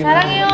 사랑해요.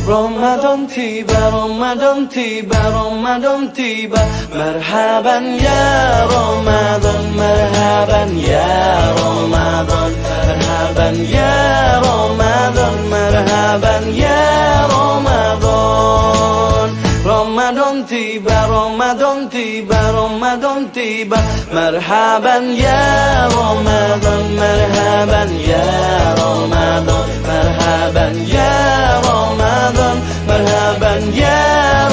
Ramadan tiba, Ramadan tiba, Ramadan tiba. Marhaban ya Ramadan, marhaban ya Ramadan, marhaban ya Ramadan, marhaban ya Ramadan. Ramadan tiba, Ramadan tiba, Ramadan tiba. Marhaban ya Ramadan, marhaban ya Ramadan, marhaban ya Ramadan, marhaban ya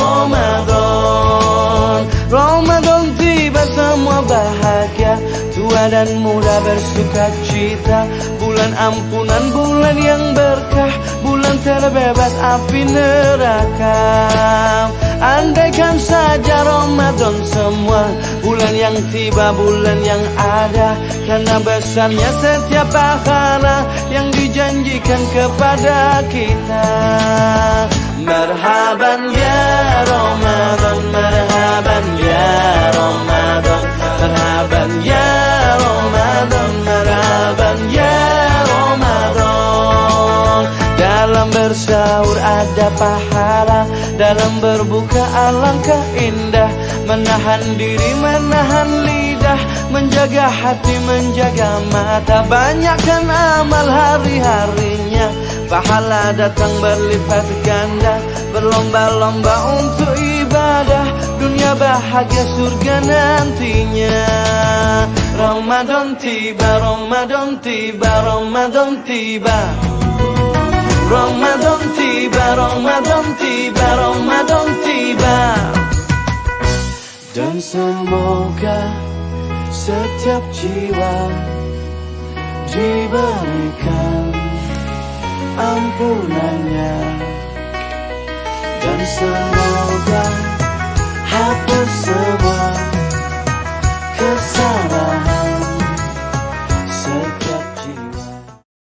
Ramadan. Ramadan tiba semua bahagia, tua dan muda bersuka cita. Bulan ampunan, bulan yang berkah, bulan terbebas api neraka. Andaikan saja Ramadan semua, bulan yang tiba, bulan yang ada. Karena besarnya setiap pahala yang dijanjikan kepada kita. Marhaban ya Ramadan, marhaban ya Ramadan, marhaban ya Ramadan, marhaban ya Ramadan. Dalam bersahur ada pahala, dalam berbuka alangkah indah. Menahan diri, menahan lidah, menjaga hati, menjaga mata. Banyakkan amal hari-harinya, pahala datang berlipat ganda. Berlomba-lomba untuk ibadah, dunia bahagia surga nantinya. Ramadan tiba, Ramadan tiba, Ramadan tiba. Ramadan tiba, Ramadan tiba, Ramadan tiba. Dan semoga setiap jiwa diberikan ampunannya. Dan semoga hapus semua kesalahan.